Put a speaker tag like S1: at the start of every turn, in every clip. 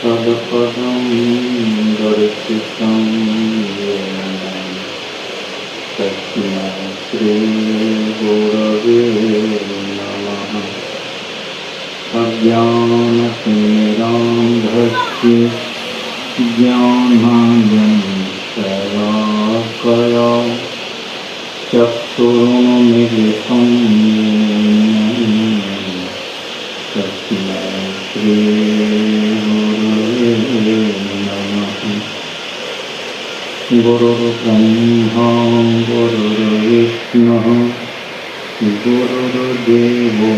S1: तत्पदं दर्शितं येन तस्मै श्रीगुरवे नमः। अज्ञानतिमिरान्धस्य ज्ञानाञ्जनशलाकया चक्षुरुन्मीलितं येन तस्मै श्रीगुरवे नमः। गुरुर्ब्रह्मा गुरुर्विष्णुः गुरुर्देवो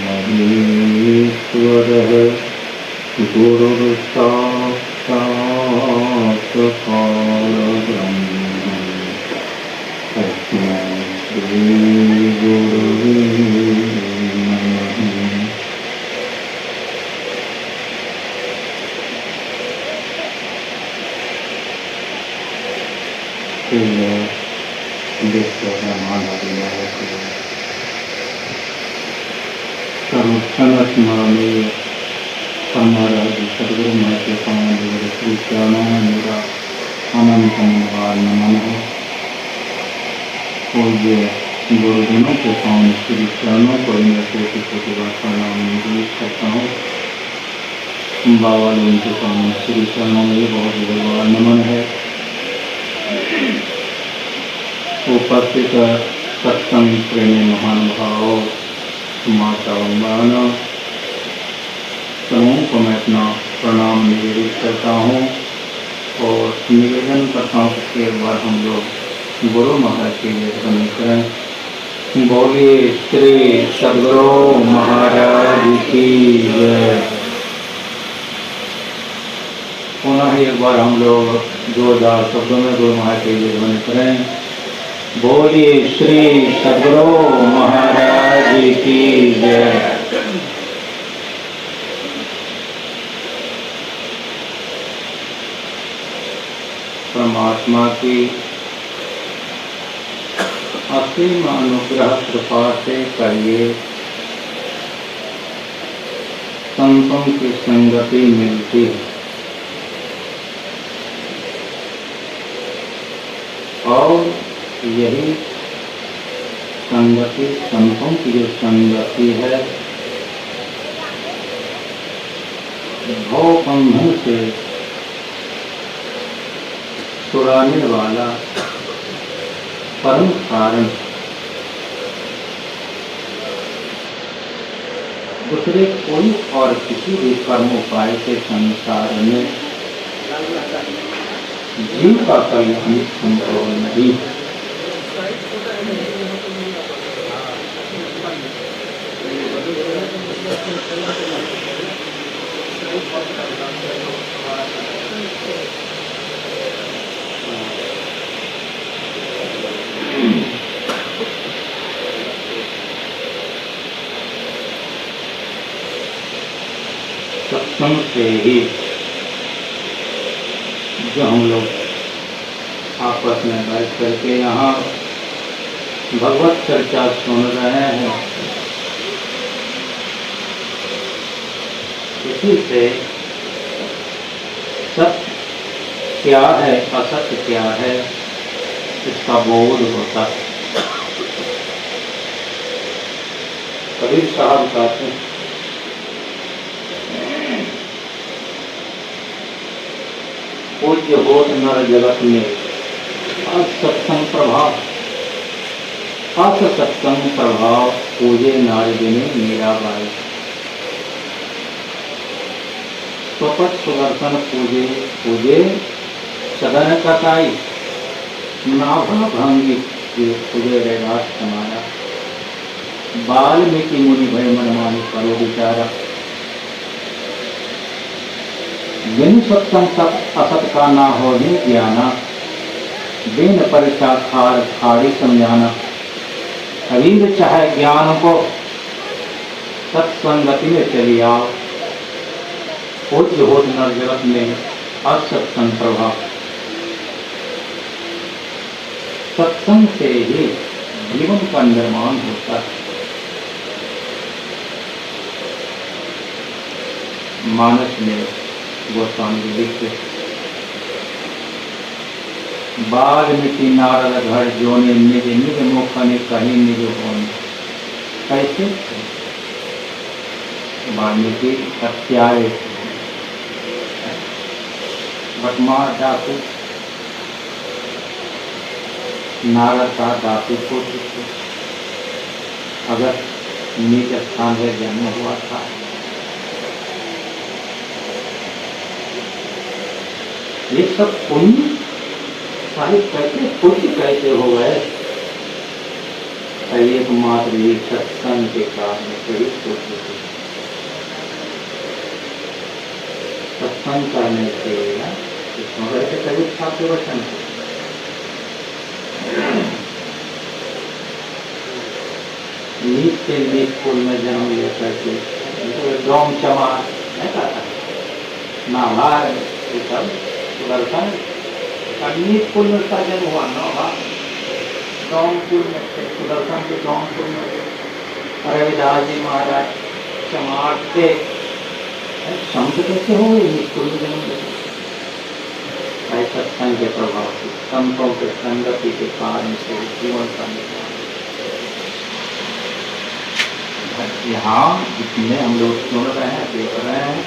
S1: महेश्वरः गुरुर्साक्षात् परब्रह्म तस्मै श्रीगुरवे नमः। सर्वक्षण स्मरणीय परमाराध्य सद्गुरु महर्षि स्वामी श्री चरणों में मेरा अनंत नमन नमन है। पूज्य गुरुजनों के स्वामी श्री चरणों को मैं कोटि कोटि बार प्रणाम निवेदित करता हूँ। बाबा लोगों के स्वामी श्री चरणों में बहुत बहुत नमन है। उपस्थित सत्संग प्रेमी महानुभाव माता बहनों समूह को मैं अपना प्रणाम निवेदित करता हूँ और निवेदन करता हूँ कि एक बार हम लोग गुरु महाराज के लिए ध्वनि करें। बोलिए श्री सद्गुरु महाराज की जय। पुनः एक बार हम लोग जोरदार शब्दों में गुरु महाराज के लिए ध्वनि करें। बोलिए श्री सद्गुरु महाराज की जय। परमात्मा की असीम अनुग्रह कृपा से करिए संतों की संगति मिलती है और यही संगति संतों की जो संगति है भव बंधन से छुड़ाने वाला परम कारण दूसरे कोई और किसी भी कर्म उपाय से संसार में जीव का कल्याण संभव नहीं। सत्संग से ही जो हम लोग आपस में बैठ करके यहाँ भगवत चर्चा सुन रहे हैं, इसी से सत्य क्या है असत्य क्या है इसका बोध होता है। कबीर साहब कहते हैं पूज्य होत नर जगत में असत्संग प्रभाव, असत्संग प्रभाव पूजे नारदिनी मीराबाई। स्वपट सुदर्शन पूजे पूजे सदन कटाई, नाभा भंगी पूजे रैदास समाया। वाल्मीकि मुनि भय मनमानी करो विचारा। बिन सत्संग सत असत का ना हो ही ज्ञाना, बिन परीक्षा खार खाड़ी समझाना। कबीर चाहे ज्ञान को सत्संगति में चली आओ, पूज्य होत नर जगत में असत्संग प्रभाव। सत्संग से ही जीवन का निर्माण होता है। मानस में गोस्वामी जी लिखते, वाल्मीकि नारद घर जोने निज निज मुखनि कहीं निज होने। कैसे? वाल्मीकि हत्यारे बटमार डाकू, नारद का डाकू पुत्र थे, अगर नीच स्थान में जन्म हुआ था। ये सब पुण्य सारे कैसे पुण्य कैसे हो गए? एकमात्र ये सत्संग के कारण सही पुण्य थे। सत्संग करने से इसमें रहते कभी छात्र वचन नीच से नीच कुल में जन्म लिया करके डोम चमार नहीं कहता, नालार ये सब सुदर्शन नीच कुल में उसका जन्म हुआ ना, डोम कुल में सुदर्शन के डोम कुल में रविदास जी महाराज चमार से संत कैसे हो गए नीच कुल में जन्म लेते? सत्संग के प्रभाव से, संतों के संगति के कारण से जीवन का निर्माण। यहाँ जितने हम लोग सुन रहे हैं, देख रहे हैं,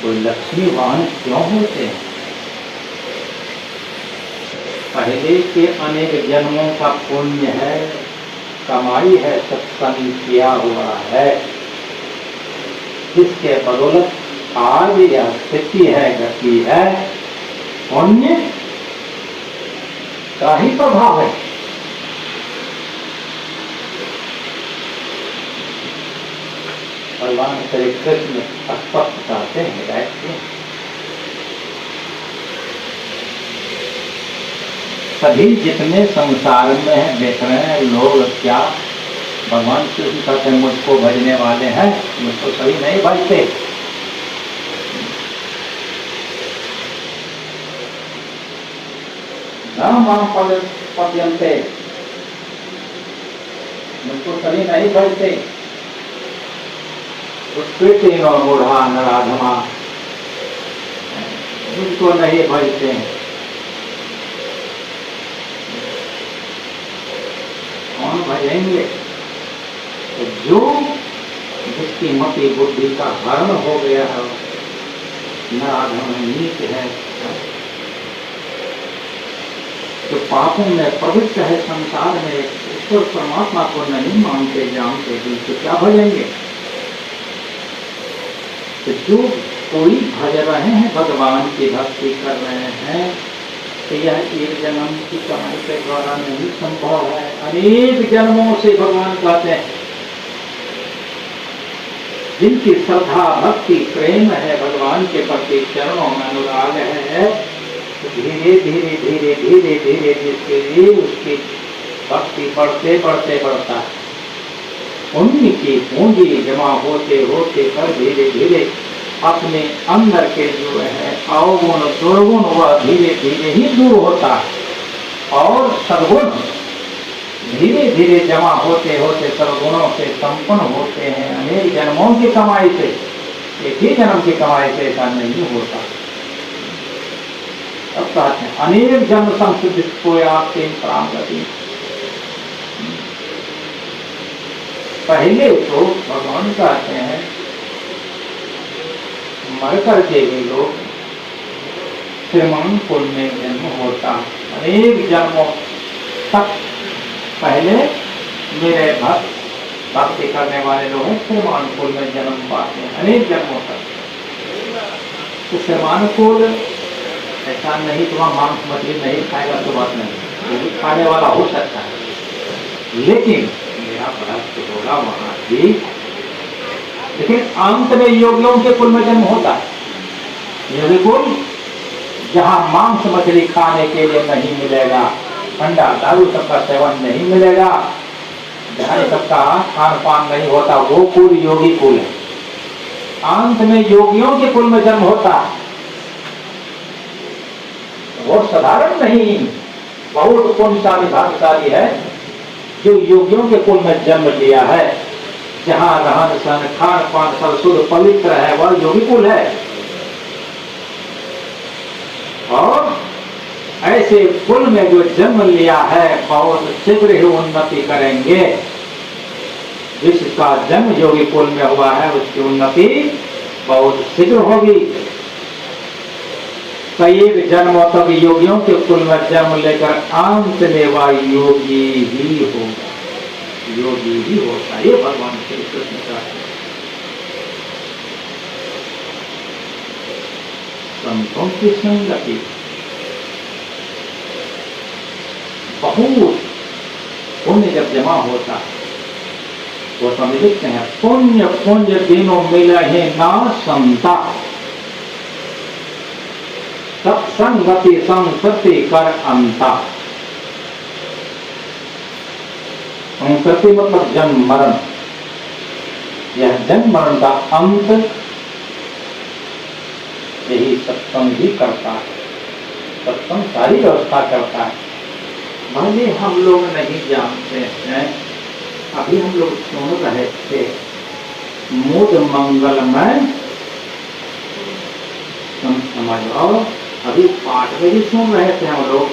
S1: कोई लक्ष्मीवान क्यों होते हैं? पहले के अनेक जन्मों का पुण्य है, कमाई है, सत्संग किया हुआ है, जिसके बदौलत आज यह स्थिति है, गति है। पुण्य का ही प्रभाव है। भगवान श्री कृष्ण स्पष्ट कहते हैं, कहते सभी जितने संसार में हैं, देख रहे हैं लोग क्या भगवान कृष्ण कहते हैं मुझको भजने वाले हैं, मुझको सही नहीं भजते। पद्यंते, मुझको सही नहीं भजते। मूढ़ा नराधमा, मुझको नहीं भजते। कौन भजेंगे? तो जो जिसकी मति बुद्धि का हरण हो गया है, नराधम नीच है, जो पापों में प्रवृत्त है, संसार में ईश्वर परमात्मा को नहीं मानते जानते, तो क्या भजेंगे? तो जो कोई भज रहे हैं, भगवान की भक्ति कर रहे हैं, तो यह एक जन्म की कमाई के द्वारा नहीं संभव है। अनेक जन्मों से भगवान कहते हैं, जिनकी श्रद्धा भक्ति प्रेम है, भगवान के प्रति चरणों में अनुराग है, धीरे धीरे धीरे धीरे धीरे जिसके लिए उसकी भक्ति बढ़ते बढ़ते बढ़ता है, उनकी पूंजी जमा होते होते कर धीरे धीरे अपने अंदर के जो है अवगुण दुर्गुण वह धीरे धीरे ही दूर होता है, और सद्गुण धीरे धीरे जमा होते होते सद्गुणों से संपन्न होते हैं। अनेक जन्मों की कमाई से, एक ही जन्म की कमाई से ऐसा नहीं होता। अब कहते हैं अनेक जन्म संसिद्ध आपके प्राणगति। पहले तो भगवान कहते हैं मर करके भी लोग श्रीमान कुल में जन्म होता, अनेक जन्मों तक पहले मेरे भक्त भक्ति करने वाले लोग हैं, श्रीमान कुल में जन्म पाते हैं अनेक जन्मों तक। तो श्रीमान कुल ऐसा नहीं कि वहाँ मांस मछली नहीं खाएगा तो बात नहीं, वो खाने वाला हो सकता है, लेकिन मेरा भक्त होगा वहाँ भी। लेकिन अंत में योगियों के कुल में जन्म होता है। योगी कुल जहाँ मांस मछली खाने के लिए नहीं मिलेगा, ठंडा दारू सबका सेवन नहीं मिलेगा, जहाँ सबका खान पान नहीं होता, वो कुल योगी कुल है। अंत में योगियों के कुल में जन्म होता है। वो साधारण नहीं, बहुत पुण्यशाली भाग्यशाली है जो योगियों के कुल में जन्म लिया है। जहाँ रहन सहन खान पान सब शुद्ध पवित्र है, वह योगी कुल है। और ऐसे कुल में जो जन्म लिया है बहुत शीघ्र ही उन्नति करेंगे। जिसका जन्म योगी कुल में हुआ है उसकी उन्नति बहुत शीघ्र होगी। कई जन्मों तक योगियों के कुल में जन्म लेकर अंत में वह योगी ही होगा, योगी ही होता है। ये भगवान श्री कृष्ण का संतों की संगति बहुत पुण्य जब जमा होता वो समझ लिखते हैं, पुण्य पुण्य तीनों मिला ही ना संता, सत्संगति संसति कर अंता। संसति मतलब जन्म मरण, यह जन्म मरण का अंत यही सत्संग ही करता है। सत्संग सारी व्यवस्था करता है। भले हम लोग नहीं जानते हैं, अभी हम लोग सुन रहे थे मूड मंगलमय समझ, अभी पाठ में भी सुन रहे थे हम लोग।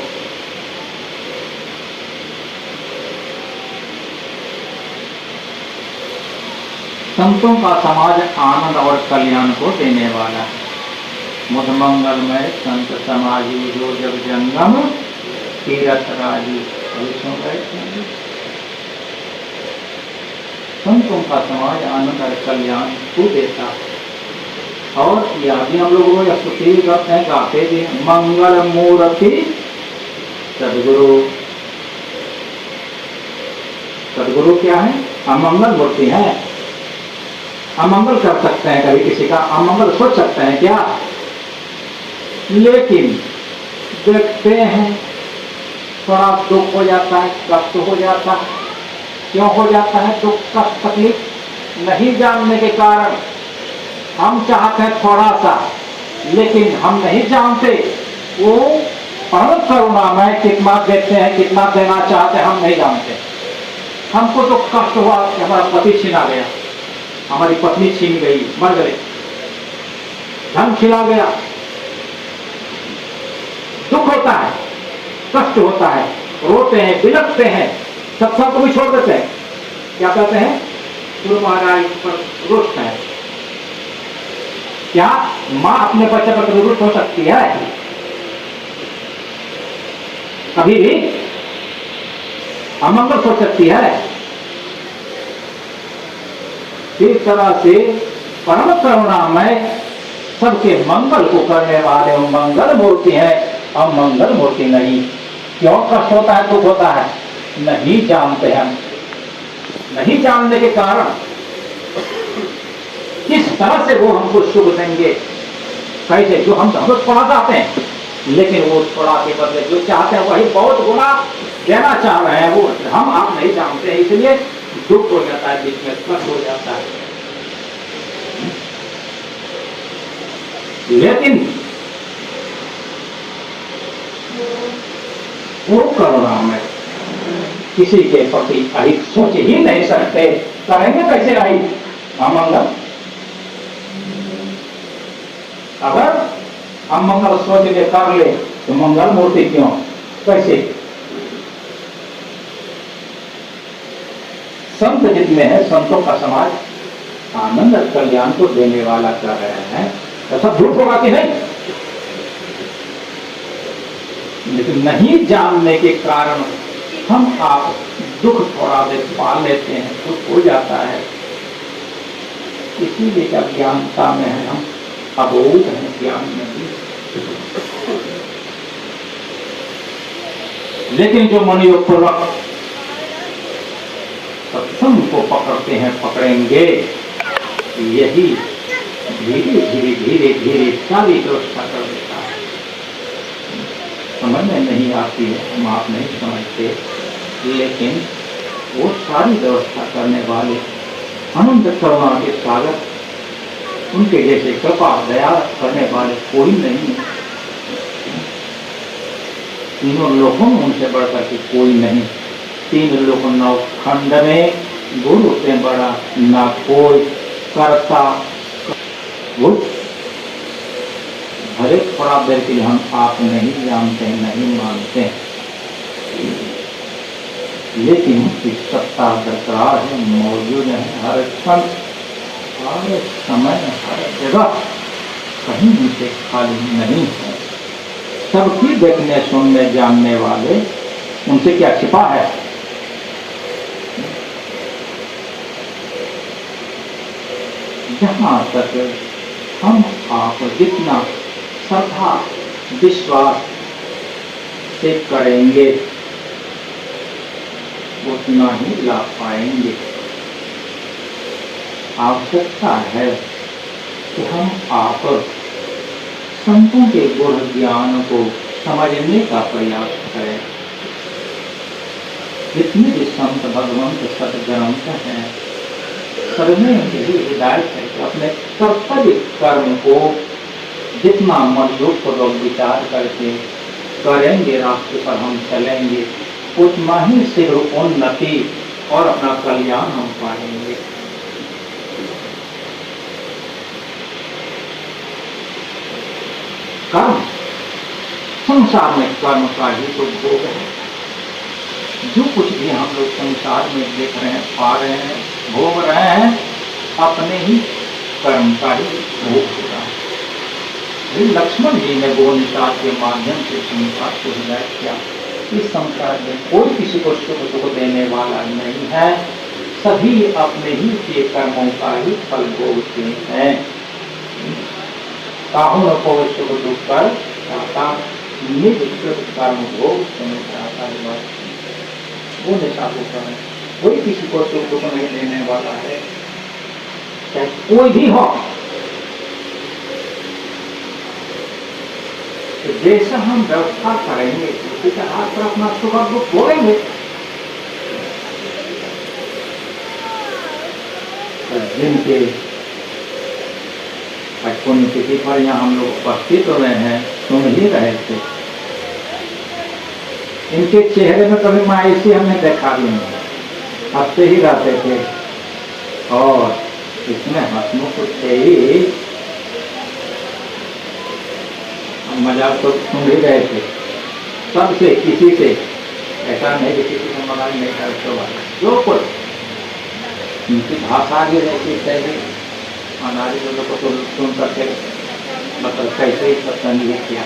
S1: संतों का समाज आनंद और कल्याण को देने वाला है। मुद मंगलमय संत समाजी जो जब जंगम तीरथ राजी, अभी सुन रहे थे। संतों का समाज आनंद और कल्याण को देता है। और यह भी हम लोग या स्तुति करते हैं, गाते भी हैं, मंगल मूर्ति सदगुरु। सदगुरु क्या है? अमंगल मूर्ति है। अमंगल कर सकते हैं, कभी किसी का अमंगल सोच सकते हैं क्या? लेकिन देखते हैं थोड़ा दुख हो जाता है, कष्ट हो जाता है। क्यों हो जाता है दुख कष्ट तकलीफ? नहीं जानने के कारण। हम चाहते हैं थोड़ा सा, लेकिन हम नहीं जानते वो परम करुणामय कितना देते हैं, कितना देना चाहते हैं, हम नहीं जानते। हमको तो कष्ट हुआ कि हमारा पति छीना गया, हमारी पत्नी छीन गई, मर गए, धन खिला गया, दुख होता है, कष्ट होता है, रोते हैं, बिलखते हैं, सत्संग को भी छोड़ देते हैं। क्या कहते हैं? गुरु महाराज पर रुष्ट है। क्या मां अपने बच्चे पर रुष्ट हो सकती है? कभी भी अमंगल हो सकती है? इस तरह से परम करुणामय सबके मंगल को करने वाले मंगल मूर्ति है, अमंगल मूर्ति नहीं। क्यों कष्ट होता है, दुख होता है? नहीं जानते हैं। नहीं जानने के कारण किस तरह से वो हमको सुख देंगे, कैसे? जो हम थोड़ा चाहते हैं, लेकिन वो थोड़ा के बदले जो चाहते हैं वही बहुत गुना देना चाह रहे हैं। वो हम आप नहीं जानते हैं, इसलिए दुख हो जाता है, बीच में कष्ट हो जाता है। लेकिन वो करुणा में किसी के प्रति अहित सोच ही नहीं सकते, करेंगे कैसे अहित? अमंगल। अगर अमंगल सोच ले कर ले तो मंगल मूर्ति क्यों? कैसे? संत जितने हैं, संतों का समाज आनंद और कल्याण को देने वाला कर रहे हैं, ऐसा झूठ होगा कि नहीं? लेकिन नहीं जानने के कारण हम आप दुख थोड़ा देर पा लेते हैं, दुख हो जाता है। इसीलिए अज्ञानता में है, हम अबोध हैं, ज्ञान नहीं। लेकिन जो मनोयोग पूर्वक सत्संग को पकड़ते हैं, पकड़ेंगे, यही धीरे धीरे धीरे धीरे सारी व्यवस्था कर देता है। समझ में नहीं आती है, हम आप नहीं समझते, लेकिन वो सारी व्यवस्था करने वाले अनंत करुणा के सागर, उनके जैसे कृपा दया करने वाले कोई नहीं। तीनों लोगों में उनसे बढ़कर के कोई नहीं। तीन लोक नौ खंड में गुरु से बड़ा ना कोई करता। वो हर एक थोड़ा देर के लिए हम आप नहीं जानते, नहीं मानते, लेकिन उसकी सत्ता बरकरार है, मौजूद है हर क्षण, हर समय, हर जगह, कहीं उनसे खाली नहीं है। सबकी देखने सुनने जानने वाले, उनसे क्या छिपा है? जहाँ तक हम आप जितना श्रद्धा विश्वास से करेंगे उतना ही ला पाएंगे। आवश्यकता है कि हम आप संतों के गुण ज्ञान को समझने का प्रयास करें। जितने भी संत भगवंत सदग्रंथ हैं, सबने यही हिदायत है कि अपने कर्तव्य कर्म को जितना मनोपूर्वक विचार करके करेंगे, रास्ते पर हम चलेंगे, उतना ही शीघ्र उन्नति और अपना कल्याण हम पाएंगे। कर्म, संसार में कर्म का ही तो भोग है। जो कुछ भी हम लोग संसार में देख रहे हैं, पा रहे हैं, भोग रहे हैं, अपने ही कर्म का ही भोग हो रहा है। लक्ष्मण जी ने वो निषाद के माध्यम से संसार को हिदायत किया। इस संसार में कोई किसी को सुख दुख देने वाला नहीं है, सभी अपने ही किए कर्मों का ही फल भोगते हैं। काहू न को सुख दुख कर चाहता, निज कर्म भोग नहीं चाहता है। वो निषाद होता है, कोई किसी को सुख दुख नहीं देने वाला है, चाहे कोई भी हो। तो जैसा हम व्यवस्था करेंगे उसी के हाथ पर अपना सुख दुख भोगेंगे। जिनके पुण्यतिथि पर यहाँ हम लोग उपस्थित हुए हैं, सुन ही रहे थे, इनके चेहरे में कभी मायूसी हमने देखा भी नहीं, हंसते ही रहते थे। और इसमें हंसमुख थे ही, मजाक तो सुन ही रहे थे सबसे, किसी से ऐसा नहीं कि किसी से मजाक नहीं करते। जो कुछ उनकी भाषा भी रहती चाहिए, अनारी लोगों को तो सुन करके मतलब कैसे ही सत्संग ये किया।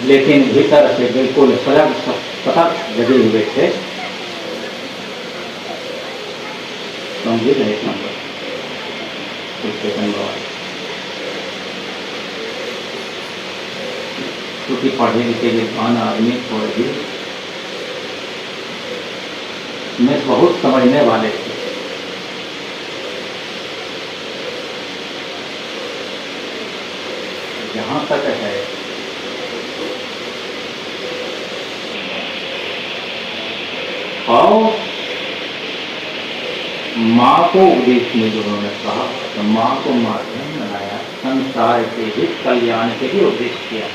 S1: लेकिन भीतर से बिल्कुल सजग सतर्क जगे हुए थे। समझे रहे नंबर क्योंकि पढ़े लिखे विद्वान आदमी थोड़े भी में बहुत समझने वाले थे। जहां तक है और माँ को उपदेश में जो उन्होंने कहा, तो माँ को माध्यम बनाया, संसार के ही कल्याण के लिए उपदेश किया।